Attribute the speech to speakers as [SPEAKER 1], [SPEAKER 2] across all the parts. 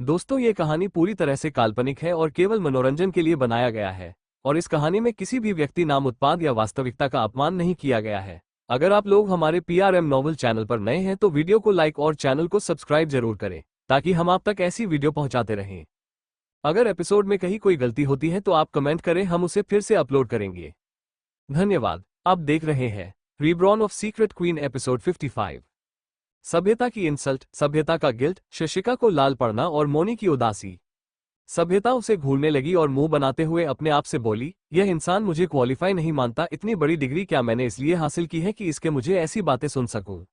[SPEAKER 1] दोस्तों, ये कहानी पूरी तरह से काल्पनिक है और केवल मनोरंजन के लिए बनाया गया है। और इस कहानी में किसी भी व्यक्ति, नाम, उत्पाद या वास्तविकता का अपमान नहीं किया गया है। अगर आप लोग हमारे PRM नॉवल चैनल पर नए हैं तो वीडियो को लाइक और चैनल को सब्सक्राइब जरूर करें, ताकि हम आप तक ऐसी वीडियो पहुंचाते रहें। अगर एपिसोड में कहीं कोई गलती होती है तो आप कमेंट करें, हम उसे फिर से अपलोड करेंगे। धन्यवाद। आप देख रहे हैं reborn of secret queen episode 55। सभ्यता की इंसल्ट, सभ्यता का गिल्ट, शशिका को लाल पड़ना और मोनी की उदासी। सभ्यता उसे घूरने लगी और मुंह बनाते हुए अपने आप से बोली, यह इंसान मुझे क्वालिफाई नहीं मानता। इतनी बड़ी डिग्री क्या मैंने इसलिए हासिल की है कि इसके मुझे ऐसी बातें सुन सकूं?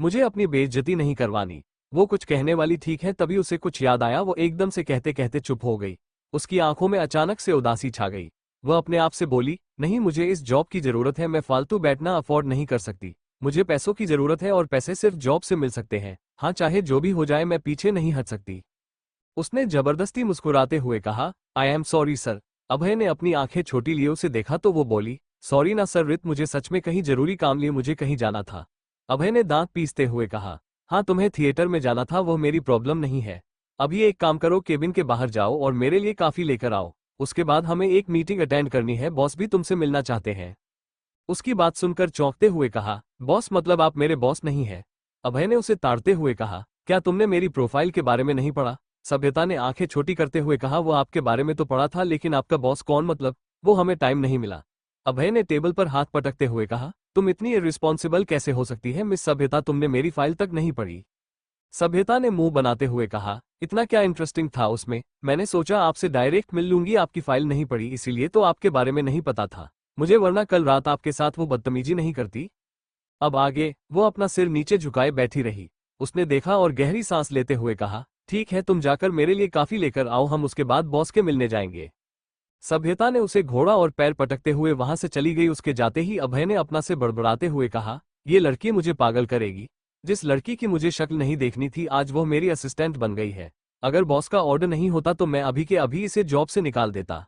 [SPEAKER 1] मुझे अपनी बेइज्जती नहीं करवानी। वो कुछ कहने वाली ठीक है, तभी उसे कुछ याद आया। वो एकदम से कहते कहते चुप हो गई। उसकी आंखों में अचानक से उदासी छा गई। वह अपने आप से बोली, नहीं, मुझे इस जॉब की जरूरत है। मैं फालतू बैठना अफोर्ड नहीं कर सकती। मुझे पैसों की जरूरत है और पैसे सिर्फ जॉब से मिल सकते हैं। हाँ, चाहे जो भी हो जाए, मैं पीछे नहीं हट सकती। उसने जबरदस्ती मुस्कुराते हुए कहा, आई एम सॉरी सर। अभय ने अपनी आंखें छोटी लिए उसे देखा तो वो बोली, सॉरी ना सर रित, मुझे सच में कहीं जरूरी काम लिए मुझे कहीं जाना था। अभय ने दांत पीसते हुए कहा, हाँ, तुम्हें थिएटर में जाना था, वो मेरी प्रॉब्लम नहीं है। अभी एक काम करो, केबिन के बाहर जाओ और मेरे लिए काफी लेकर आओ। उसके बाद हमें एक मीटिंग अटेंड करनी है, बॉस भी तुमसे मिलना चाहते हैं। उसकी बात सुनकर चौंकते हुए कहा, बॉस मतलब आप मेरे बॉस नहीं है? अभय ने उसे ताड़ते हुए कहा, क्या तुमने मेरी प्रोफाइल के बारे में नहीं पढ़ा? सभ्यता ने आंखें छोटी करते हुए कहा, वो आपके बारे में तो पढ़ा था, लेकिन आपका बॉस कौन? मतलब वो हमें टाइम नहीं मिला। अभय ने टेबल पर हाथ पटकते हुए कहा, तुम इतनी इर्रिस्पॉन्सिबल कैसे हो सकती है मिस सभ्यता, तुमने मेरी फाइल तक नहीं पढ़ी। सभ्यता ने मुंह बनाते हुए कहा, इतना क्या इंटरेस्टिंग था उसमें? मैंने सोचा आपसे डायरेक्ट मिल लूंगी, आपकी फाइल नहीं पढ़ी इसीलिए तो आपके बारे में नहीं पता था मुझे, वरना कल रात आपके साथ वो बदतमीजी नहीं करती। अब आगे वो अपना सिर नीचे झुकाए बैठी रही। उसने देखा और गहरी सांस लेते हुए कहा, ठीक है, तुम जाकर मेरे लिए काफी लेकर आओ, हम उसके बाद बॉस के मिलने जाएंगे। सभ्यता ने उसे घोड़ा और पैर पटकते हुए वहां से चली गई। उसके जाते ही अभय ने अपना से बड़बड़ाते हुए कहा, ये लड़की मुझे पागल करेगी। जिस लड़की की मुझे शक्ल नहीं देखनी थी, आज वो मेरी असिस्टेंट बन गई है। अगर बॉस का ऑर्डर नहीं होता तो मैं अभी के अभी इसे जॉब से निकाल देता।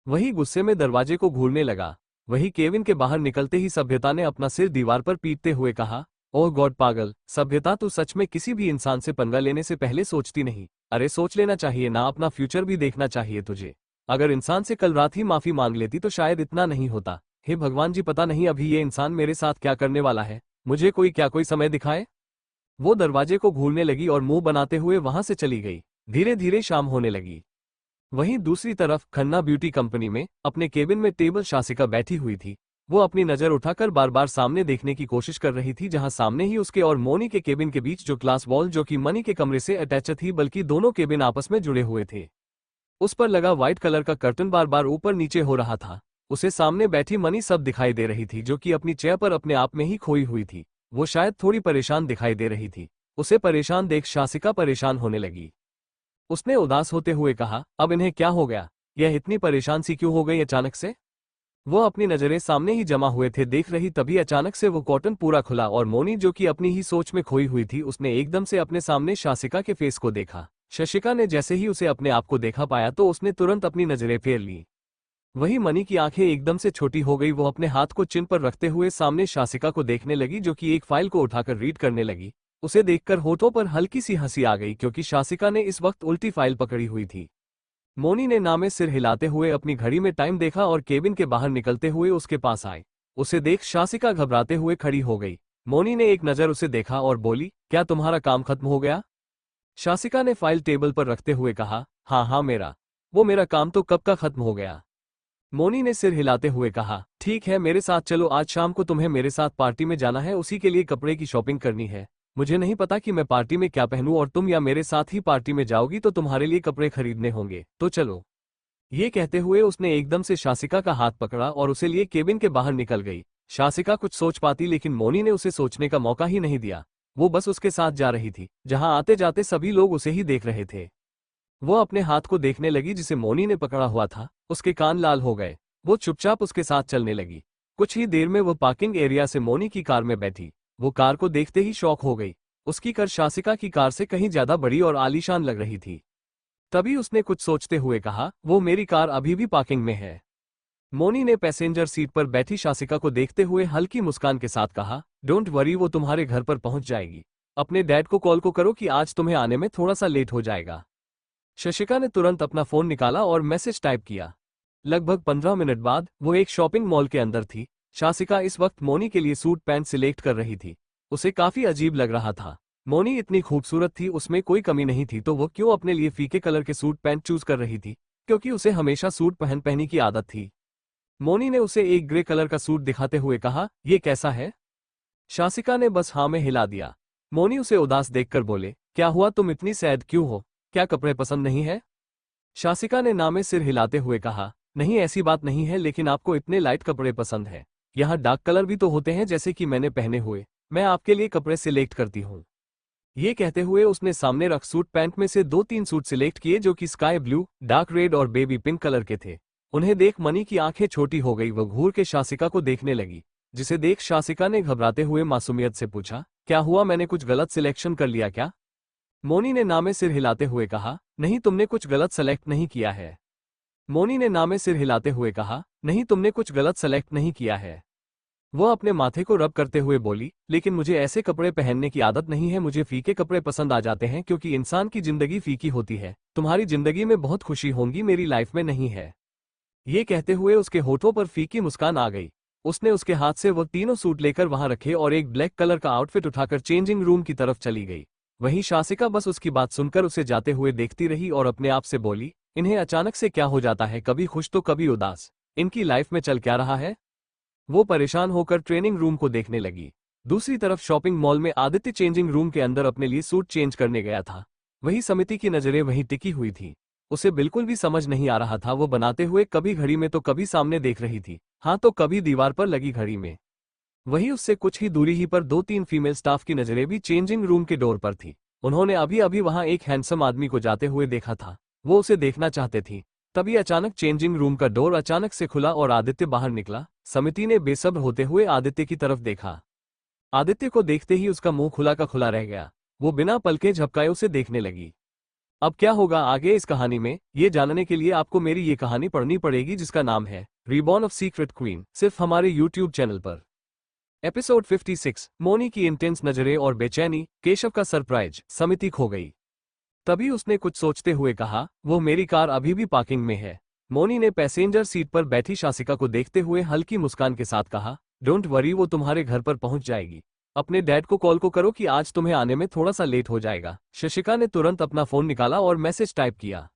[SPEAKER 1] वही गुस्से में दरवाजे को घूरने लगा। वही केविन के बाहर निकलते ही सभ्यता ने अपना सिर दीवार पर पीटते हुए कहा, ओह गॉड पागल सभ्यता, तू सच में किसी भी इंसान से पंगा लेने से पहले सोचती नहीं? अरे सोच लेना चाहिए ना, अपना फ्यूचर भी देखना चाहिए तुझे। अगर इंसान से कल रात ही माफी मांग लेती तो शायद इतना नहीं होता। हे भगवान जी, पता नहीं अभी ये इंसान मेरे साथ क्या करने वाला है। मुझे कोई समय दिखाए। वो दरवाजे को घूरने लगी और मुंह बनाते हुए वहां से चली गई। धीरे धीरे शाम होने लगी। वहीं दूसरी तरफ खन्ना ब्यूटी कंपनी में अपने केबिन में टेबल शासिका बैठी हुई थी। वो अपनी नजर उठाकर बार बार सामने देखने की कोशिश कर रही थी, जहां सामने ही उसके और मोनी के केबिन के बीच जो ग्लास वॉल, जो कि मनी के कमरे से अटैच थी, बल्कि दोनों केबिन आपस में जुड़े हुए थे, उस पर लगा व्हाइट कलर का कर्टन बार बार ऊपर नीचे हो रहा था। उसे सामने बैठी मनी सब दिखाई दे रही थी, जो कि अपनी चेयर पर अपने आप में ही खोई हुई थी। वो शायद थोड़ी परेशान दिखाई दे रही थी। उसे परेशान देख शासिका परेशान होने लगी। उसने उदास होते हुए कहा, अब इन्हें क्या हो गया? यह इतनी परेशान सी क्यों हो गई अचानक से? वो अपनी नजरें सामने ही जमा हुए थे देख रही, तभी अचानक से वो कॉटन पूरा खुला और मोनी, जो कि अपनी ही सोच में खोई हुई थी, उसने एकदम से अपने सामने शासिका के फेस को देखा। शशिका ने जैसे ही उसे अपने आप को देखा पाया तो उसने तुरंत अपनी नजरें फेर ली। वही मनी की आंखें एकदम से छोटी हो गई। वो अपने हाथ को चिन पर रखते हुए सामने शासिका को देखने लगी, जो कि एक फाइल को उठाकर रीड करने लगी। उसे देखकर होठों पर हल्की सी हंसी आ गई, क्योंकि शासिका ने इस वक्त उल्टी फाइल पकड़ी हुई थी। मोनी ने ना में सिर हिलाते हुए अपनी घड़ी में टाइम देखा और केबिन के बाहर निकलते हुए उसके पास आए। उसे देख शासिका घबराते हुए खड़ी हो गई। मोनी ने एक नजर उसे देखा और बोली, क्या तुम्हारा काम खत्म हो गया? शासिका ने फाइल टेबल पर रखते हुए कहा, हाँ हाँ, मेरा काम तो कब का खत्म हो गया। मोनी ने सिर हिलाते हुए कहा, ठीक है, मेरे साथ चलो, आज शाम को तुम्हें मेरे साथ पार्टी में जाना है, उसी के लिए कपड़े की शॉपिंग करनी है। मुझे नहीं पता कि मैं पार्टी में क्या पहनूं, और तुम या मेरे साथ ही पार्टी में जाओगी तो तुम्हारे लिए कपड़े खरीदने होंगे, तो चलो। ये कहते हुए उसने एकदम से शासिका का हाथ पकड़ा और उसे लिए केबिन के बाहर निकल गई। शासिका कुछ सोच पाती, लेकिन मोनी ने उसे सोचने का मौका ही नहीं दिया। वो बस उसके साथ जा रही थी, जहां आते जाते सभी लोग उसे ही देख रहे थे। वो अपने हाथ को देखने लगी जिसे मोनी ने पकड़ा हुआ था। उसके कान लाल हो गए। वो चुपचाप उसके साथ चलने लगी। कुछ ही देर में वो पार्किंग एरिया से मोनी की कार में बैठी। वो कार को देखते ही शॉक हो गई। उसकी कार शासिका की कार से कहीं ज्यादा बड़ी और आलीशान लग रही थी। तभी उसने कुछ सोचते हुए कहा, वो मेरी कार अभी भी पार्किंग में है। मोनी ने पैसेंजर सीट पर बैठी शासिका को देखते हुए हल्की मुस्कान के साथ कहा, डोंट वरी, वो तुम्हारे घर पर पहुंच जाएगी। अपने डैड को कॉल को करो कि आज तुम्हें आने में थोड़ा सा लेट हो जाएगा। शशिका ने तुरंत अपना फोन निकाला और मैसेज टाइप किया। लगभग 15 मिनट बाद वो एक शॉपिंग मॉल के अंदर थी। शासिका इस वक्त मोनी के लिए सूट पैंट सिलेक्ट कर रही थी। उसे काफी अजीब लग रहा था। मोनी इतनी खूबसूरत थी, उसमें कोई कमी नहीं थी, तो वो क्यों अपने लिए फीके कलर के सूट पैंट चूज कर रही थी, क्योंकि उसे हमेशा सूट पहनी की आदत थी। मोनी ने उसे एक ग्रे कलर का सूट दिखाते हुए कहा, ये कैसा है? शासिका ने बस हाँ में हिला दिया। मोनी उसे उदास देखकर बोले, क्या हुआ, तुम इतनी सैड क्यों हो? क्या कपड़े पसंद नहीं है? शासिका ने ना में सिर हिलाते हुए कहा, नहीं ऐसी बात नहीं है, लेकिन आपको इतने लाइट कपड़े पसंद है। यहाँ डार्क कलर भी तो होते हैं जैसे कि मैंने पहने हुए। मैं आपके लिए कपड़े सिलेक्ट करती हूँ। ये कहते हुए उसने सामने रख सूट पैंट में से 2-3 सूट सिलेक्ट किए जो कि स्काई ब्लू, डार्क रेड और बेबी पिंक कलर के थे। उन्हें देख मनी की आंखें छोटी हो गई। वह घूर के शासिका को देखने लगी, जिसे देख शासिका ने घबराते हुए मासूमियत से पूछा, क्या हुआ, मैंने कुछ गलत सिलेक्शन कर लिया क्या? मोनी ने ना में सिर हिलाते हुए कहा, नहीं तुमने कुछ गलत सेलेक्ट नहीं किया है। मोनी ने ना में सिर हिलाते हुए कहा, नहीं तुमने कुछ गलत सेलेक्ट नहीं किया है। वो अपने माथे को रब करते हुए बोली, लेकिन मुझे ऐसे कपड़े पहनने की आदत नहीं है, मुझे फीके कपड़े पसंद आ जाते हैं क्योंकि इंसान की जिंदगी फीकी होती है। तुम्हारी जिंदगी में बहुत खुशी होंगी, मेरी लाइफ में नहीं है। ये कहते हुए उसके होठों पर फीकी मुस्कान आ गई। उसने उसके हाथ से वो तीनों सूट लेकर वहां रखे और एक ब्लैक कलर का आउटफिट उठाकर चेंजिंग रूम की तरफ चली गई। वहीं शासिका बस उसकी बात सुनकर उसे जाते हुए देखती रही और अपने आप से बोली, इन्हें अचानक से क्या हो जाता है, कभी खुश तो कभी उदास। इनकी लाइफ में चल क्या रहा है? वो परेशान होकर ट्रेनिंग रूम को देखने लगी। दूसरी तरफ शॉपिंग मॉल में आदित्य चेंजिंग रूम के अंदर अपने लिए सूट चेंज करने गया था। वही समिति की नजरें वहीं टिकी हुई थी। उसे बिल्कुल भी समझ नहीं आ रहा था, वो बनाते हुए कभी घड़ी में तो कभी सामने देख रही थी, हाँ तो कभी दीवार पर लगी घड़ी में। वहीं उससे कुछ ही दूरी ही पर 2-3 फीमेल स्टाफ की नजरें भी चेंजिंग रूम के डोर पर थी। उन्होंने अभी अभी वहां एक हैंडसम आदमी को जाते हुए देखा था। वो उसे देखना चाहते थी। तभी अचानक चेंजिंग रूम का डोर अचानक से खुला और आदित्य बाहर निकला। समिति ने बेसब्र होते हुए आदित्य की तरफ देखा। आदित्य को देखते ही उसका मुंह खुला का खुला रह गया। वो बिना पलके झपकाए उसे देखने लगी। अब क्या होगा आगे इस कहानी में, ये जानने के लिए आपको मेरी ये कहानी पढ़नी पड़ेगी, जिसका नाम है रीबॉर्न ऑफ सीक्रेट क्वीन, सिर्फ हमारे यूट्यूब चैनल पर। एपिसोड 56। मोनी की इंटेंस नजरें और बेचैनी, केशव का सरप्राइज, समिति खो गई। तभी उसने कुछ सोचते हुए कहा, वो मेरी कार अभी भी पार्किंग में है। मोनी ने पैसेंजर सीट पर बैठी शासिका को देखते हुए हल्की मुस्कान के साथ कहा, डोंट वरी, वो तुम्हारे घर पर पहुंच जाएगी। अपने डैड को कॉल करो कि आज तुम्हें आने में थोड़ा सा लेट हो जाएगा। शशिका ने तुरंत अपना फोन निकाला और मैसेज टाइप किया।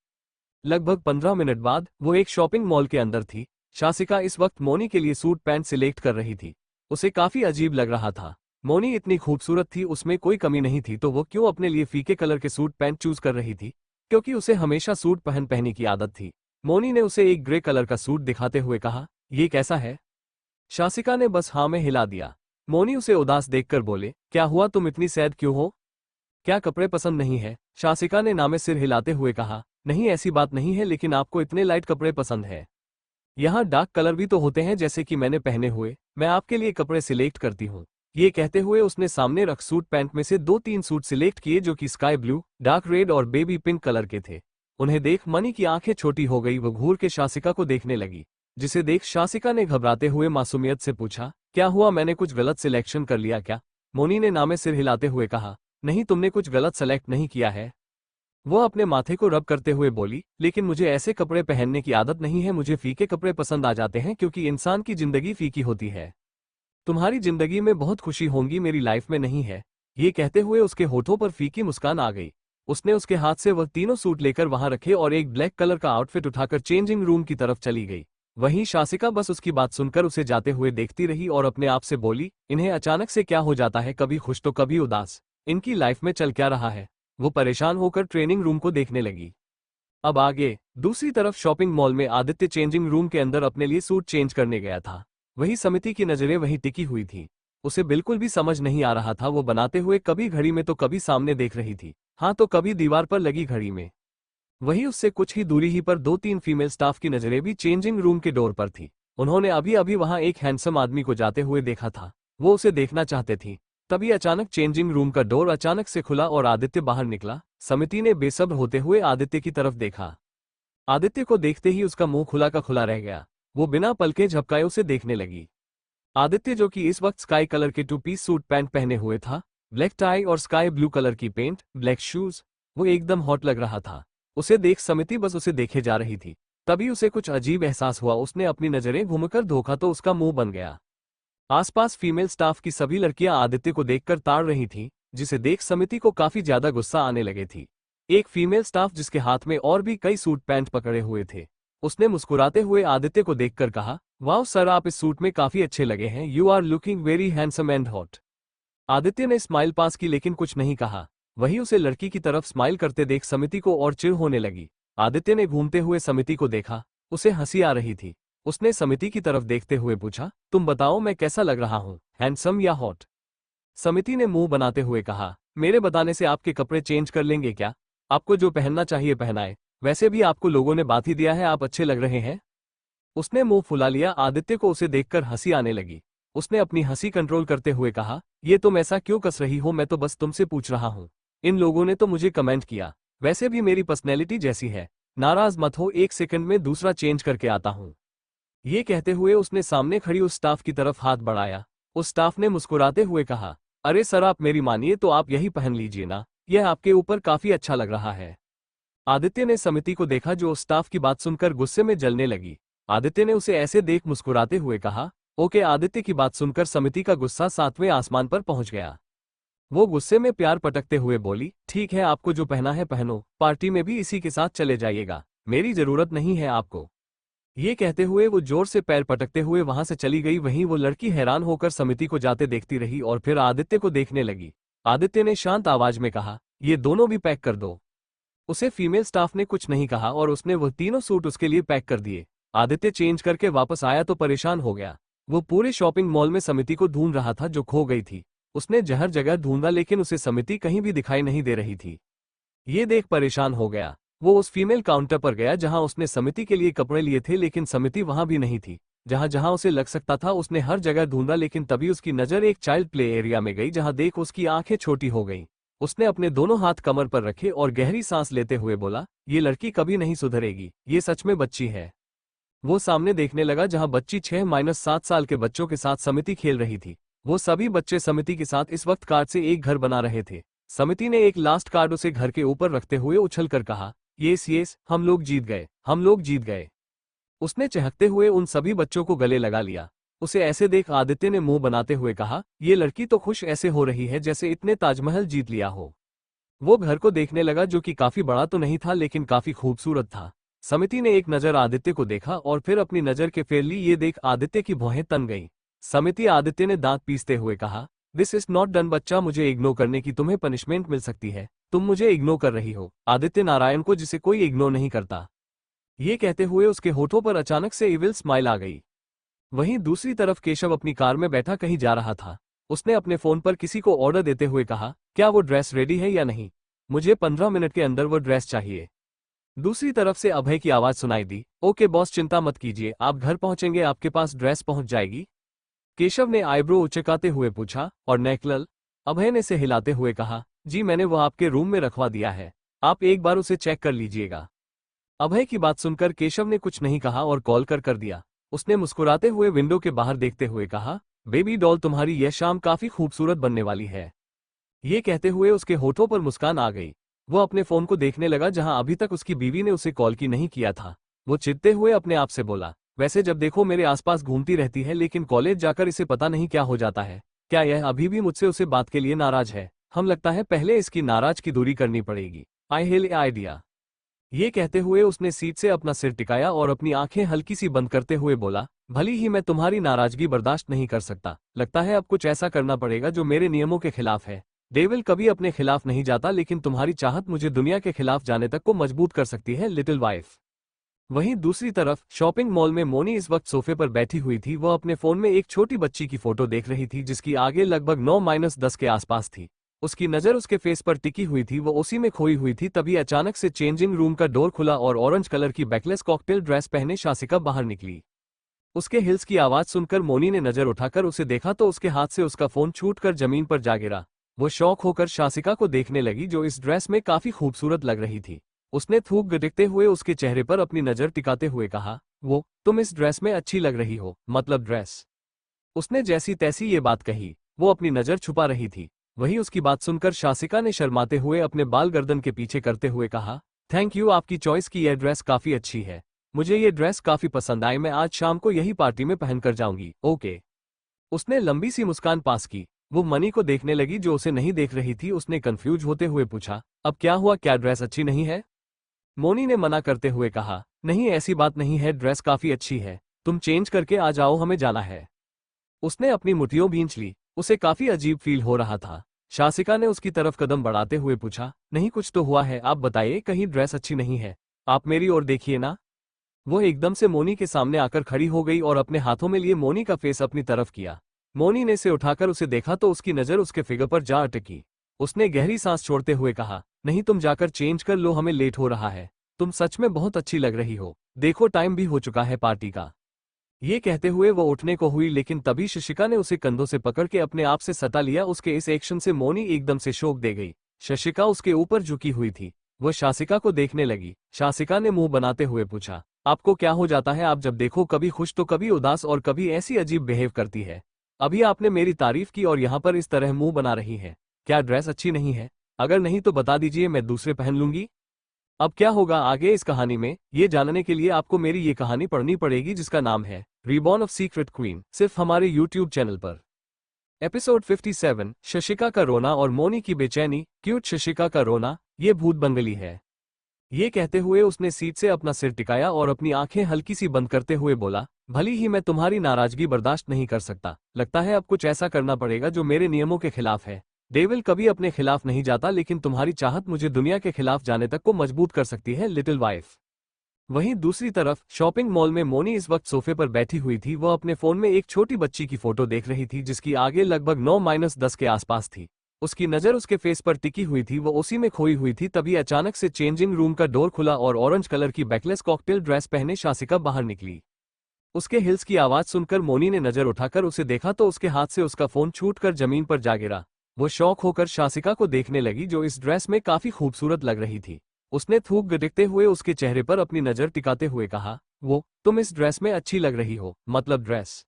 [SPEAKER 1] लगभग 15 मिनट बाद वो एक शॉपिंग मॉल के अंदर थी। शासिका इस वक्त मोनी के लिए सूट पैंट सिलेक्ट कर रही थी। उसे काफी अजीब लग रहा था। मोनी इतनी खूबसूरत थी, उसमें कोई कमी नहीं थी, तो वो क्यों अपने लिए फीके कलर के सूट पैंट चूज कर रही थी, क्योंकि उसे हमेशा सूट पहनी की आदत थी। मोनी ने उसे एक ग्रे कलर का सूट दिखाते हुए कहा, ये कैसा है? शासिका ने बस हाँ में हिला दिया। मोनी उसे उदास देखकर बोले, क्या हुआ, तुम इतनी सैड क्यों हो? क्या कपड़े पसंद नहीं है? शासिका ने ना में सिर हिलाते हुए कहा, नहीं ऐसी बात नहीं है, लेकिन आपको इतने लाइट कपड़े पसंद है। यहाँ डार्क कलर भी तो होते हैं जैसे कि मैंने पहने हुए। मैं आपके लिए कपड़े सिलेक्ट करती हूँ। ये कहते हुए उसने सामने रख सूट पैंट में से 2-3 सूट सिलेक्ट किए जो कि स्काई ब्लू, डार्क रेड और बेबी पिंक कलर के थे। उन्हें देख मनी की आंखें छोटी हो गई। वो घूर के शासिका को देखने लगी, जिसे देख शासिका ने घबराते हुए मासूमियत से पूछा, क्या हुआ, मैंने कुछ गलत सिलेक्शन कर लिया क्या? मोनी ने ना में सिर हिलाते हुए कहा, नहीं तुमने कुछ गलत सेलेक्ट नहीं किया है। वो अपने माथे को रब करते हुए बोली, लेकिन मुझे ऐसे कपड़े पहनने की आदत नहीं है, मुझे फीके कपड़े पसंद आ जाते हैं क्योंकि इंसान की जिंदगी फीकी होती है। तुम्हारी जिंदगी में बहुत खुशी होंगी, मेरी लाइफ में नहीं है। ये कहते हुए उसके होठों पर फीकी मुस्कान आ गई। उसने उसके हाथ से वह तीनों सूट लेकर वहां रखे और एक ब्लैक कलर का आउटफिट उठाकर चेंजिंग रूम की तरफ चली गई। वहीं शासिका बस उसकी बात सुनकर उसे जाते हुए देखती रही और अपने आप से बोली, इन्हें अचानक से क्या हो जाता है, कभी खुश तो कभी उदास। इनकी लाइफ में चल क्या रहा है? वो परेशान होकर ट्रेनिंग रूम को देखने लगी। अब आगे दूसरी तरफ शॉपिंग मॉल में आदित्य चेंजिंग रूम के अंदर अपने लिए सूट चेंज करने गया था। वही समिति की नजरें वहीं टिकी हुई थी। उसे बिल्कुल भी समझ नहीं आ रहा था, वो बनाते हुए कभी घड़ी में तो कभी सामने देख रही थी, हाँ तो कभी दीवार पर लगी घड़ी में। वहीं उससे कुछ ही दूरी ही पर 2-3 फीमेल स्टाफ की नजरें भी चेंजिंग रूम के डोर पर थी। उन्होंने अभी अभी वहां एक हैंडसम आदमी को जाते हुए देखा था। वो उसे देखना चाहते थी। तभी अचानक चेंजिंग रूम का डोर अचानक से खुला और आदित्य बाहर निकला। समिति ने बेसब्र होते हुए आदित्य की तरफ देखा। आदित्य को देखते ही उसका मुंह खुला का खुला रह गया। वो बिना पलके झपकाए उसे देखने लगी। आदित्य, जो कि इस वक्त स्काई कलर के 2 पीस सूट पैंट पहने हुए था, ब्लैक टाई और स्काई ब्लू कलर की पेंट, ब्लैक शूज, वो एकदम हॉट लग रहा था। उसे देख समिति बस उसे देखे जा रही थी। तभी उसे कुछ अजीब एहसास हुआ। उसने अपनी नजरें घूमकर धोखा तो उसका मुंह बन गया। आसपास फीमेल स्टाफ की सभी लड़कियां आदित्य को देखकर ताड़ रही थीं, जिसे देख समिति को काफी ज्यादा गुस्सा आने लगे थी। एक फीमेल स्टाफ जिसके हाथ में और भी कई सूट पैंट पकड़े हुए थे, उसने मुस्कुराते हुए आदित्य को देखकर कहा, वाह सर, आप इस सूट में काफी अच्छे लगे हैं, you are looking very handsome and hot. Aditya ने स्माइल पास की लेकिन कुछ नहीं कहा। वही उसे लड़की की तरफ स्माइल करते देख समिति को और चिढ़ होने लगी। आदित्य ने घूमते हुए समिति को देखा, उसे हंसी आ रही थी। उसने समिति की तरफ देखते हुए पूछा, तुम बताओ मैं कैसा लग रहा हूँ, हैंडसम या हॉट? समिति ने मुंह बनाते हुए कहा, मेरे बताने से आपके कपड़े चेंज कर लेंगे क्या? आपको जो पहनना चाहिए पहनाए, वैसे भी आपको लोगों ने बात ही दिया है, आप अच्छे लग रहे हैं। उसने मुंह फुला लिया। आदित्य को उसे देखकर हंसी आने लगी। उसने अपनी हंसी कंट्रोल करते हुए कहा, ये तुम ऐसा क्यों कस रही हो, मैं तो बस तुमसे पूछ रहा हूँ। इन लोगों ने तो मुझे कमेंट किया, वैसे भी मेरी पर्सनैलिटी जैसी है। नाराज मत हो, एक सेकंड में दूसरा चेंज करके आता हूँ। ये कहते हुए उसने सामने खड़ी उस स्टाफ की तरफ हाथ बढ़ाया। उस स्टाफ ने मुस्कुराते हुए कहा, अरे सर, आप मेरी मानिए तो आप यही पहन लीजिए ना, यह आपके ऊपर काफी अच्छा लग रहा है। आदित्य ने समिति को देखा जो उस स्टाफ की बात सुनकर गुस्से में जलने लगी। आदित्य ने उसे ऐसे देख मुस्कुराते हुए कहा, ओके। आदित्य की बात सुनकर समिति का गुस्सा 7वें आसमान पर पहुंच गया। वो गुस्से में प्यार पटकते हुए बोली, ठीक है, आपको जो पहना है पहनो, पार्टी में भी इसी के साथ चले जाइएगा, मेरी जरूरत नहीं है आपको। ये कहते हुए वो जोर से पैर पटकते हुए वहां से चली गई। वहीं वो लड़की हैरान होकर समिति को जाते देखती रही और फिर आदित्य को देखने लगी। आदित्य ने शांत आवाज में कहा, ये दोनों भी पैक कर दो। उसे फीमेल स्टाफ ने कुछ नहीं कहा और उसने वह तीनों सूट उसके लिए पैक कर दिए। आदित्य चेंज करके वापस आया तो परेशान हो गया। वो पूरे शॉपिंग मॉल में समिति को ढूंढ रहा था जो खो गई थी। उसने हर जगह ढूंढा लेकिन उसे समिति कहीं भी दिखाई नहीं दे रही थी। ये देख परेशान हो गया। वो उस फीमेल काउंटर पर गया जहां उसने समिति के लिए कपड़े लिए थे, लेकिन समिति वहां भी नहीं थी। जहां जहां उसे लग सकता था उसने हर जगह ढूंढा, लेकिन तभी उसकी नजर एक चाइल्ड प्ले एरिया में गई जहां देख उसकी आंखें छोटी हो गईं। उसने अपने दोनों हाथ कमर पर रखे और गहरी सांस लेते हुए बोला, ये लड़की कभी नहीं सुधरेगी, ये सच में बच्ची है। वो सामने देखने लगा जहां बच्ची 6-7 साल के बच्चों के साथ समिति खेल रही थी। वो सभी बच्चे समिति के साथ इस वक्त कार्ड से एक घर बना रहे थे। समिति ने एक लास्ट कार्ड उसे घर के ऊपर रखते हुए उछलकर कहा, येस येस, हम लोग जीत गए, हम लोग जीत गए। उसने चहकते हुए उन सभी बच्चों को गले लगा लिया। उसे ऐसे देख आदित्य ने मुंह बनाते हुए कहा, ये लड़की तो खुश ऐसे हो रही है जैसे इतने ताजमहल जीत लिया हो। वो घर को देखने लगा जो कि काफी बड़ा तो नहीं था लेकिन काफी खूबसूरत था। समिति ने एक नजर आदित्य को देखा और फिर अपनी नजर के फेर ली। ये देख आदित्य की भौहें तन गईं। समिति आदित्य ने दांत पीसते हुए कहा, दिस इज नॉट डन बच्चा, मुझे इग्नोर करने की तुम्हें पनिशमेंट मिल सकती है, तुम मुझे इग्नोर कर रही हो। आदित्य नारायण को जिसे कोई इग्नोर नहीं करता। ये कहते हुए उसके होठों पर अचानक से इविल स्माइल आ गई। वहीं दूसरी तरफ केशव अपनी कार में बैठा कहीं जा रहा था। उसने अपने फोन पर किसी को ऑर्डर देते हुए कहा, क्या वो ड्रेस रेडी है या नहीं, मुझे 15 मिनट के अंदर वो ड्रेस चाहिए। दूसरी तरफ से अभय की आवाज सुनाई दी, ओके बॉस, चिंता मत कीजिए, आप घर पहुंचेंगे आपके पास ड्रेस पहुंच जाएगी। केशव ने आईब्रो उचकाते हुए पूछा, और नेकलल? अभय ने से हिलाते हुए कहा, जी मैंने वो आपके रूम में रखवा दिया है, आप एक बार उसे चेक कर लीजिएगा। अभय की बात सुनकर केशव ने कुछ नहीं कहा और कॉल कर दिया। उसने मुस्कुराते हुए विंडो के बाहर देखते हुए कहा, बेबी डॉल, तुम्हारी यह शाम काफी खूबसूरत बनने वाली है। ये कहते हुए उसके होठों पर मुस्कान आ गई। वो अपने फोन को देखने लगा जहां अभी तक उसकी बीवी ने उसे कॉल की नहीं किया था। वो चिढ़ते हुए अपने आप से बोला, वैसे जब देखो मेरे आसपास घूमती रहती है लेकिन कॉलेज जाकर इसे पता नहीं क्या हो जाता है। क्या यह अभी भी मुझसे उसे बात के लिए नाराज है? हम लगता है पहले इसकी नाराज की दूरी करनी पड़ेगी। आई हेल आइडिया। ये कहते हुए उसने सीट से अपना सिर टिकाया और अपनी आंखें हल्की सी बंद करते हुए बोला, भली ही मैं तुम्हारी नाराजगी बर्दाश्त नहीं कर सकता, लगता है अब कुछ ऐसा करना पड़ेगा जो मेरे नियमों के खिलाफ है। डेविल कभी अपने खिलाफ नहीं जाता लेकिन तुम्हारी चाहत मुझे दुनिया के खिलाफ जाने तक को मजबूत कर सकती है, लिटिल वाइफ। वहीं दूसरी तरफ शॉपिंग मॉल में मोनी इस वक्त सोफे पर बैठी हुई थी। वह अपने फोन में एक छोटी बच्ची की फोटो देख रही थी जिसकी आगे लगभग 9-10 के आसपास थी। उसकी नजर उसके फेस पर टिकी हुई थी, वो उसी में खोई हुई थी। तभी अचानक से चेंजिंग रूम का डोर खुला और ऑरेंज कलर की बैकलेस कॉकटेल ड्रेस पहने शासिका बाहर निकली। उसके हिल्स की आवाज सुनकर मोनी ने नजर उठाकर उसे देखा तो उसके हाथ से उसका फोन छूटकर जमीन पर जा गिरा। वो शौक होकर शासिका को देखने लगी जो इस ड्रेस में काफी खूबसूरत लग रही थी। उसने थूक गटकते हुए उसके चेहरे पर अपनी नजर टिकाते हुए कहा, वो तुम इस ड्रेस में अच्छी लग रही हो, मतलब ड्रेस। उसने जैसी तैसी ये बात कही। वो अपनी नजर छुपा रही थी। वहीं उसकी बात सुनकर शासिका ने शर्माते हुए अपने बाल गर्दन के पीछे करते हुए कहा, थैंक यू, आपकी चॉइस की यह ड्रेस काफी अच्छी है। मुझे ये ड्रेस काफी पसंद आई, मैं आज शाम को यही पार्टी में पहनकर जाऊंगी। ओके। उसने लंबी सी मुस्कान पास की। वो मनी को देखने लगी जो उसे नहीं देख रही थी। उसने कंफ्यूज होते हुए पूछा, अब क्या हुआ, क्या ड्रेस अच्छी नहीं है? मोनी ने मना करते हुए कहा, नहीं ऐसी बात नहीं है, ड्रेस काफी अच्छी है। तुम चेंज करके आ जाओ, हमें जाना है। उसने अपनी मुट्ठियों भींच ली। उसे काफी अजीब फील हो रहा था। शासिका ने उसकी तरफ कदम बढ़ाते हुए पूछा, नहीं कुछ तो हुआ है, आप बताइए, कहीं ड्रेस अच्छी नहीं है? आप मेरी ओर देखिए ना। वो एकदम से मोनी के सामने आकर खड़ी हो गई और अपने हाथों में लिए मोनी का फेस अपनी तरफ किया। मोनी ने से उठाकर उसे देखा तो उसकी नजर उसके फिगर पर जा अटकी। उसने गहरी सांस छोड़ते हुए कहा, नहीं तुम जाकर चेंज कर लो, हमें लेट हो रहा है। तुम सच में बहुत अच्छी लग रही हो। देखो टाइम भी हो चुका है पार्टी का। ये कहते हुए वो उठने को हुई, लेकिन तभी शशिका ने उसे कंधों से पकड़ के अपने आप से सटा लिया। उसके इस एक्शन से मोनी एकदम से शॉक दे गई। शशिका उसके ऊपर झुकी हुई थी। वह शासिका को देखने लगी। शासिका ने मुंह बनाते हुए पूछा, आपको क्या हो जाता है? आप जब देखो कभी खुश तो कभी उदास और कभी ऐसी अजीब बिहेव करती है। अभी आपने मेरी तारीफ की और यहाँ पर इस तरह मुंह बना रही है। क्या ड्रेस अच्छी नहीं है? अगर नहीं तो बता दीजिए, मैं दूसरे पहन लूंगी। अब क्या होगा आगे इस कहानी में, ये जानने के लिए आपको मेरी ये कहानी पढ़नी पड़ेगी, जिसका नाम है रीबॉर्न ऑफ सीक्रेट क्वीन, सिर्फ हमारे यूट्यूब चैनल पर। एपिसोड 57, शशिका का रोना और मोनी की बेचैनी। क्यूट शशिका का रोना, ये भूत बंगली है। ये कहते हुए उसने सीट से अपना सिर टिकाया और अपनी आंखें हल्की सी बंद करते हुए बोला, भली ही मैं तुम्हारी नाराजगी बर्दाश्त नहीं कर सकता, लगता है अब कुछ ऐसा करना पड़ेगा जो मेरे नियमों के खिलाफ है। डेविल कभी अपने खिलाफ नहीं जाता, लेकिन तुम्हारी चाहत मुझे दुनिया के खिलाफ जाने तक को मजबूत कर सकती है, लिटिल वाइफ। वहीं दूसरी तरफ शॉपिंग मॉल में मोनी इस वक्त सोफे पर बैठी हुई थी। वह अपने फोन में एक छोटी बच्ची की फोटो देख रही थी, जिसकी आगे लगभग 9-10 के आसपास थी। उसकी नजर उसके फेस पर टिकी हुई थी, वो उसी में खोई हुई थी। तभी अचानक से चेंजिंग रूम का डोर खुला और ऑरेंज कलर की बैकलेस कॉकटेल ड्रेस पहने शासिका बाहर निकली। उसके हिल्स की आवाज सुनकर मोनी ने नजर उठाकर उसे देखा तो उसके हाथ से उसका फोन छूटकर जमीन पर जा गिरा। वो शौक होकर शासिका को देखने लगी, जो इस ड्रेस में काफी खूबसूरत लग रही थी। उसने थूक गटकते हुए उसके चेहरे पर अपनी नजर टिकाते हुए कहा, वो तुम इस ड्रेस में अच्छी लग रही हो, मतलब ड्रेस।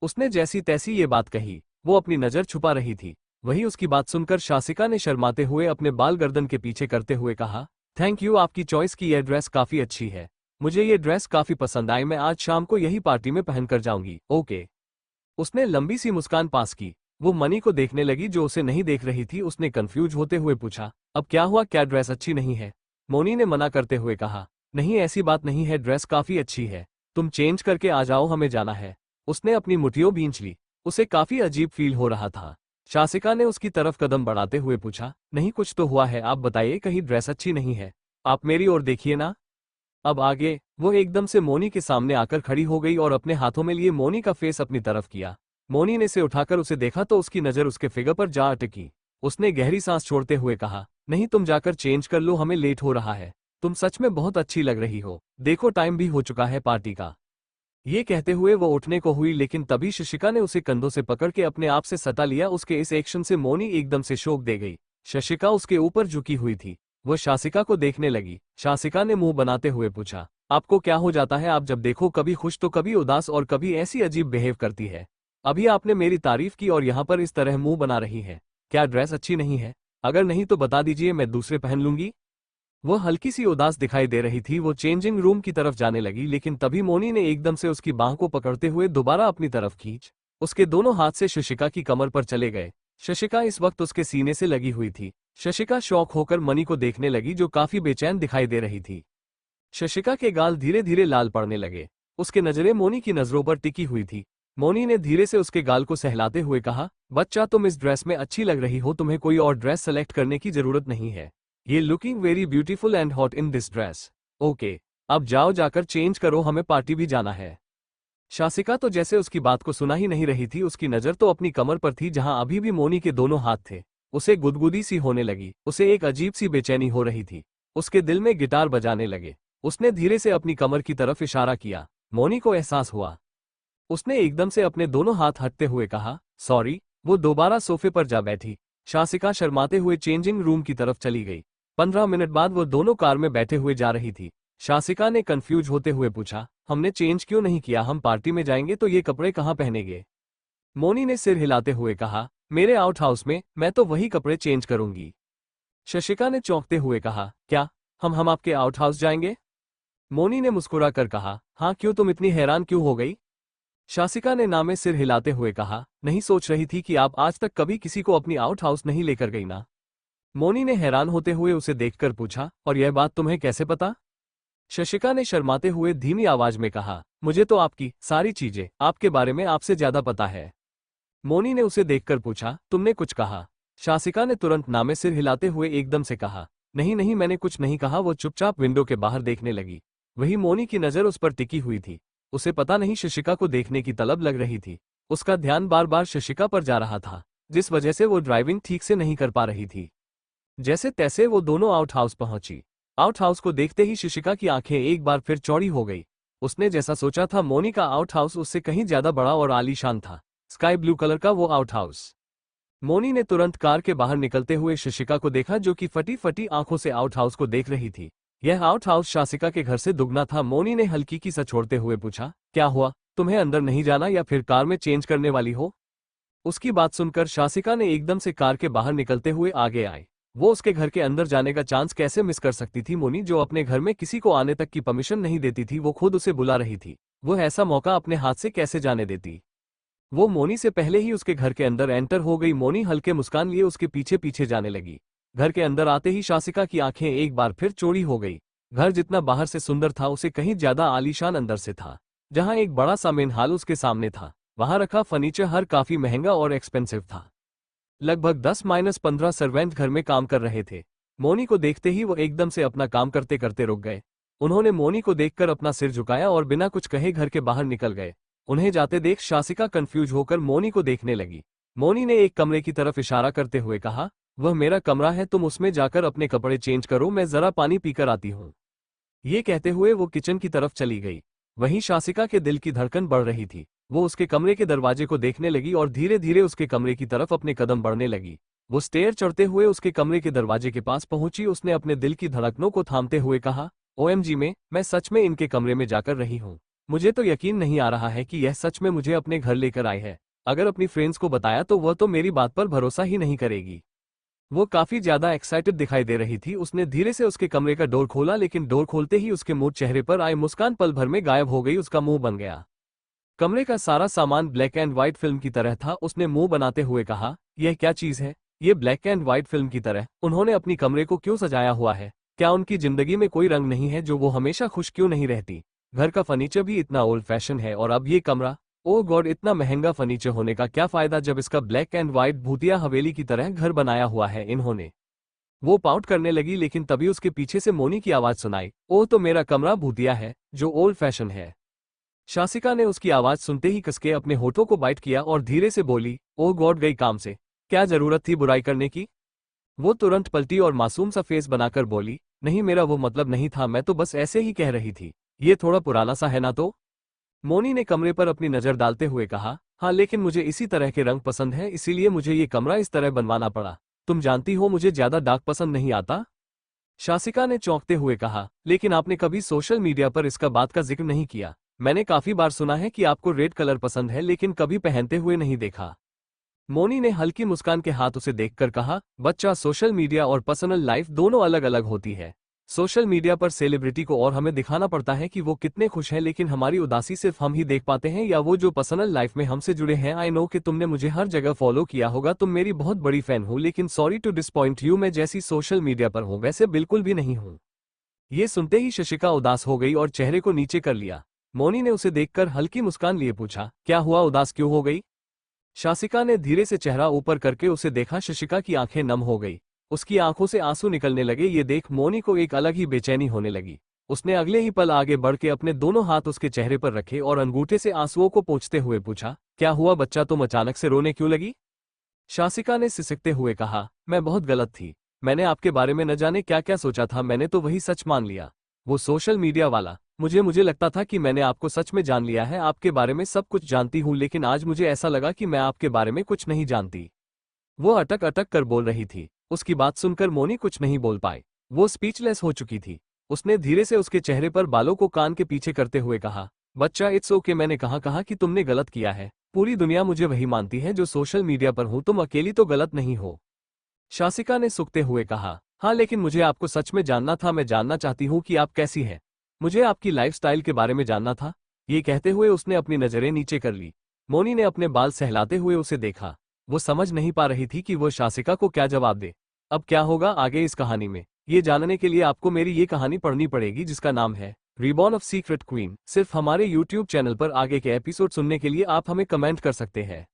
[SPEAKER 1] उसने जैसी तैसी ये बात कही। वो अपनी नजर छुपा रही थी। वही उसकी बात सुनकर शासिका ने शर्माते हुए अपने बाल गर्दन के पीछे करते हुए कहा, थैंक यू, आपकी चॉइस की यह ड्रेस काफी अच्छी है। मुझे ये ड्रेस काफी पसंद आई, मैं आज शाम को यही पार्टी में पहनकर जाऊंगी। ओके। उसने लंबी सी मुस्कान पास की। वो मनी को देखने लगी जो उसे नहीं देख रही थी। उसने कंफ्यूज होते हुए पूछा, अब क्या हुआ, क्या ड्रेस अच्छी नहीं है? मोनी ने मना करते हुए कहा, नहीं ऐसी बात नहीं है, ड्रेस काफी अच्छी है। तुम चेंज करके आ जाओ, हमें जाना है। उसने अपनी मुट्ठियों भींच ली। उसे काफी अजीब फील हो रहा था। शासिका ने उसकी तरफ कदम बढ़ाते हुए पूछा, नहीं कुछ तो हुआ है, आप बताइए, कहीं ड्रेस अच्छी नहीं है? आप मेरी ओर देखिए ना। अब आगे वो एकदम से मोनी के सामने आकर खड़ी हो गई और अपने हाथों में लिए मोनी का फेस अपनी तरफ किया। मोनी ने से उठाकर उसे देखा तो उसकी नजर उसके फिगर पर जा अटकी। उसने गहरी सांस छोड़ते हुए कहा, नहीं तुम जाकर चेंज कर लो, हमें लेट हो रहा है। तुम सच में बहुत अच्छी लग रही हो। देखो टाइम भी हो चुका है पार्टी का। ये कहते हुए वो उठने को हुई, लेकिन तभी शशिका ने उसे कंधों से पकड़ के अपने आप से सटा लिया। उसके इस एक्शन से मोनी एकदम से शॉक दे गई। शशिका उसके ऊपर झुकी हुई थी। वो शासिका को देखने लगी। शासिका ने मुंह बनाते हुए पूछा, आपको क्या हो जाता है? आप जब देखो कभी खुश तो कभी उदास और कभी ऐसी अजीब बिहेव करती है। अभी आपने मेरी तारीफ की और यहाँ पर इस तरह मुंह बना रही है। क्या ड्रेस अच्छी नहीं है? अगर नहीं तो बता दीजिए, मैं दूसरे पहन लूंगी। वह हल्की सी उदास दिखाई दे रही थी। वो चेंजिंग रूम की तरफ जाने लगी, लेकिन तभी मोनी ने एकदम से उसकी बाह को पकड़ते हुए दोबारा अपनी तरफ खींच उसके दोनों हाथ से शशिका की कमर पर चले गए। शशिका इस वक्त उसके सीने से लगी हुई थी। शशिका शौक होकर मनी को देखने लगी, जो काफी बेचैन दिखाई दे रही थी। शशिका के गाल धीरे धीरे लाल पड़ने लगे। उसके नजरें मोनी की नजरों पर टिकी हुई थी। मोनी ने धीरे से उसके गाल को सहलाते हुए कहा, बच्चा तुम इस ड्रेस में अच्छी लग रही हो, तुम्हें कोई और ड्रेस सेलेक्ट करने की जरूरत नहीं है। ये looking very beautiful and hot in this dress. Okay, अब जाओ, जाकर चेंज करो, हमें पार्टी भी जाना है। शासिका तो जैसे उसकी बात को सुना ही नहीं रही थी। उसकी नजर तो अपनी कमर पर थी, जहां अभी भी मोनी के दोनों हाथ थे। उसे गुदगुदी सी होने लगी। उसे एक अजीब सी बेचैनी हो रही थी। उसके दिल में गिटार बजाने लगे। उसने धीरे से अपनी कमर की तरफ इशारा किया। मोनी को एहसास हुआ। उसने एकदम से अपने दोनों हाथ हटते हुए कहा, सॉरी। वो दोबारा सोफे पर जा बैठी। शासिका शर्माते हुए चेंजिंग रूम की तरफ चली गई। 15 मिनट बाद वो दोनों कार में बैठे हुए जा रही थी। शासिका ने कंफ्यूज होते हुए पूछा, हमने चेंज क्यों नहीं किया? हम पार्टी में जाएंगे तो ये कपड़े कहाँ पहनेंगे? मोनी ने सिर हिलाते हुए कहा, मेरे आउट हाउस में, मैं तो वही कपड़े चेंज करूंगी। शशिका ने चौंकते हुए कहा, क्या? हम आपके आउट हाउस जाएंगे? मोनी ने मुस्कुरा कर कहा। हाँ, क्यों, तुम इतनी हैरान क्यों हो गई? शासिका ने ना में सिर हिलाते हुए कहा। नहीं सोच रही थी कि आप आज तक कभी किसी को अपनी आउट हाउस नहीं लेकर गई ना? मोनी ने हैरान होते हुए उसे देखकर पूछा। और यह बात तुम्हें कैसे पता? शशिका ने शर्माते हुए धीमी आवाज में कहा। मुझे तो आपकी सारी चीजें, आपके बारे में आपसे ज्यादा पता है। मोनी ने उसे देखकर पूछा। तुमने कुछ कहा? शासिका ने तुरंत ना में सिर हिलाते हुए एकदम से कहा। नहीं नहीं, मैंने कुछ नहीं कहा। वो चुपचाप विंडो के बाहर देखने लगी। वही मोनी की नजर उस पर टिकी हुई थी। उसे पता नहीं शशिका को देखने की तलब लग रही थी। उसका ध्यान बार बार शशिका पर जा रहा था, जिस वजह से वो ड्राइविंग ठीक से नहीं कर पा रही थी। जैसे तैसे वो दोनों आउट हाउस पहुंची। आउट हाउस को देखते ही शशिका की आंखें एक बार फिर चौड़ी हो गई। उसने जैसा सोचा था, मोनी का आउट हाउस उससे कहीं ज्यादा बड़ा और आलीशान था। स्काई ब्लू कलर का वो आउट हाउस। मोनी ने तुरंत कार के बाहर निकलते हुए शशिका को देखा, जो कि फटी फटी आंखों से आउट हाउस को देख रही थी। यह आउट हाउस शासिका के घर से दुगना था। मोनी ने हल्की की सा छोड़ते हुए पूछा। क्या हुआ, तुम्हें अंदर नहीं जाना या फिर कार में चेंज करने वाली हो? उसकी बात सुनकर शासिका ने एकदम से कार के बाहर निकलते हुए आगे आए। वो उसके घर के अंदर जाने का चांस कैसे मिस कर सकती थी? मोनी, जो अपने घर में किसी को आने तक की परमिशन नहीं देती थी, वो खुद उसे बुला रही थी। वो ऐसा मौका अपने हाथ से कैसे जाने देती? वो मोनी से पहले ही उसके घर के अंदर एंटर हो गई। मोनी हल्के मुस्कान लिए उसके पीछे पीछे जाने लगी। घर के अंदर आते ही शासिका की आंखें एक बार फिर चौड़ी हो गई। घर जितना बाहर से सुंदर था, उसे कहीं ज्यादा आलीशान अंदर से था। जहां एक बड़ा सा मेन हॉल उसके सामने था, वहां रखा फर्नीचर हर काफी महंगा और एक्सपेंसिव था। लगभग 10-15 सर्वेंट घर में काम कर रहे थे। मोनी को देखते ही वो एकदम से अपना काम करते करते रुक गए। उन्होंने मोनी को देखकर अपना सिर झुकाया और बिना कुछ कहे घर के बाहर निकल गए। उन्हें जाते देख शासिका कंफ्यूज होकर मोनी को देखने लगी। मोनी ने एक कमरे की तरफ इशारा करते हुए कहा। वह मेरा कमरा है, तुम उसमें जाकर अपने कपड़े चेंज करो, मैं जरा पानी पीकर आती हूँ। ये कहते हुए वो किचन की तरफ चली गई। वहीं शासिका के दिल की धड़कन बढ़ रही थी। वो उसके कमरे के दरवाजे को देखने लगी और धीरे धीरे उसके कमरे की तरफ अपने कदम बढ़ने लगी। वो स्टेयर चढ़ते हुए उसके कमरे के दरवाजे के पास पहुंची। उसने अपने दिल की धड़कनों को थामते हुए कहा। ओएमजी में, मैं सच में इनके कमरे में जाकर रही हूँ। मुझे तो यकीन नहीं आ रहा है कि यह सच में मुझे अपने घर लेकर आए है। अगर अपनी फ्रेंड्स को बताया तो वह तो मेरी बात पर भरोसा ही नहीं करेगी। वो काफी ज्यादा एक्साइटेड दिखाई दे रही थी। उसने धीरे से उसके कमरे का डोर खोला, लेकिन डोर खोलते ही उसके मुंह चेहरे पर आई मुस्कान पल भर में गायब हो गई। उसका मुंह बन गया। कमरे का सारा सामान ब्लैक एंड व्हाइट फिल्म की तरह था। उसने मुंह बनाते हुए कहा। यह क्या चीज है? ये ब्लैक एंड व्हाइट फिल्म की तरह उन्होंने अपनी कमरे को क्यों सजाया हुआ है? क्या उनकी जिंदगी में कोई रंग नहीं है जो वो हमेशा खुश क्यों नहीं रहती? घर का फर्नीचर भी इतना ओल्ड फैशन है, और अब ये कमरा। ओह गॉड, इतना महंगा फर्नीचर होने का क्या फायदा जब इसका ब्लैक एंड व्हाइट भूतिया हवेली की तरह घर बनाया हुआ है इन्होंने। वो पाउट करने लगी, लेकिन तभी उसके पीछे से मोनी की आवाज सुनाई। ओह, तो मेरा कमरा भूतिया है, जो ओल्ड फैशन है। शासिका ने उसकी आवाज सुनते ही कसके अपने होठों को बाइट किया और धीरे से बोली। ओह गॉड, गई काम से। क्या जरूरत थी बुराई करने की? वो तुरंत पलटी और मासूम सा फेस बनाकर बोली। नहीं, मेरा वो मतलब नहीं था, मैं तो बस ऐसे ही कह रही थी। ये थोड़ा पुराना सा है ना? तो मोनी ने कमरे पर अपनी नजर डालते हुए कहा। हाँ, लेकिन मुझे इसी तरह के रंग पसंद है, इसीलिए मुझे ये कमरा इस तरह बनवाना पड़ा। तुम जानती हो मुझे ज्यादा डार्क पसंद नहीं आता। शासिका ने चौंकते हुए कहा। लेकिन आपने कभी सोशल मीडिया पर इसका बात का जिक्र नहीं किया। मैंने काफी बार सुना है कि आपको रेड कलर पसंद है, लेकिन कभी पहनते हुए नहीं देखा। मोनी ने हल्की मुस्कान के हाथ उसे देखकर कहा। बच्चा, सोशल मीडिया और पर्सनल लाइफ दोनों अलग अलग होती है। सोशल मीडिया पर सेलिब्रिटी को और हमें दिखाना पड़ता है कि वो कितने खुश हैं, लेकिन हमारी उदासी सिर्फ हम ही देख पाते हैं, या वो जो पर्सनल लाइफ में हमसे जुड़े हैं। आई नो कि तुमने मुझे हर जगह फॉलो किया होगा, तुम मेरी बहुत बड़ी फैन हो, लेकिन सॉरी टू डिसपॉइंट यू, मैं जैसी सोशल मीडिया पर हूँ वैसे बिल्कुल भी नहीं हूँ। ये सुनते ही शशिका उदास हो गई और चेहरे को नीचे कर लिया। मोनी ने उसे देखकर हल्की मुस्कान लिए पूछा। क्या हुआ, उदास क्यों हो गई? शासिका ने धीरे से चेहरा ऊपर करके उसे देखा। शशिका की आंखें नम हो गई। उसकी आंखों से आंसू निकलने लगे। ये देख मोनी को एक अलग ही बेचैनी होने लगी। उसने अगले ही पल आगे बढ़ के अपने दोनों हाथ उसके चेहरे पर रखे और अंगूठे से आंसुओं को पोंछते हुए पूछा। क्या हुआ बच्चा, तुम अचानक से रोने क्यों लगी? शासिका ने सिसकते हुए कहा। मैं बहुत गलत थी। मैंने आपके बारे में न जाने क्या क्या सोचा था, मैंने तो वही सच मान लिया। वो सोशल मीडिया वाला, मुझे लगता था कि मैंने आपको सच में जान लिया है, आपके बारे में सब कुछ जानती हूँ, लेकिन आज मुझे ऐसा लगा कि मैं आपके बारे में कुछ नहीं जानती। वो अटक अटक कर बोल रही थी। उसकी बात सुनकर मोनी कुछ नहीं बोल पाई। वो स्पीचलेस हो चुकी थी। उसने धीरे से उसके चेहरे पर बालों को कान के पीछे करते हुए कहा। बच्चा, इट्स ओके, मैंने कहा कि तुमने गलत किया है। पूरी दुनिया मुझे वही मानती है जो सोशल मीडिया पर हूँ, तुम अकेली तो गलत नहीं हो। शासिका ने सूखते हुए कहा। हाँ, लेकिन मुझे आपको सच में जानना था। मैं जानना चाहती हूँ कि आप कैसी हैं। मुझे आपकी लाइफस्टाइल के बारे में जानना था। ये कहते हुए उसने अपनी नजरें नीचे कर ली। मोनी ने अपने बाल सहलाते हुए उसे देखा। वो समझ नहीं पा रही थी कि वो शासिका को क्या जवाब दे। अब क्या होगा आगे इस कहानी में, ये जानने के लिए आपको मेरी ये कहानी पढ़नी पड़ेगी जिसका नाम है रिबॉर्न ऑफ सीक्रेट क्वीन। सिर्फ हमारे YouTube चैनल पर आगे के एपिसोड सुनने के लिए आप हमें कमेंट कर सकते हैं।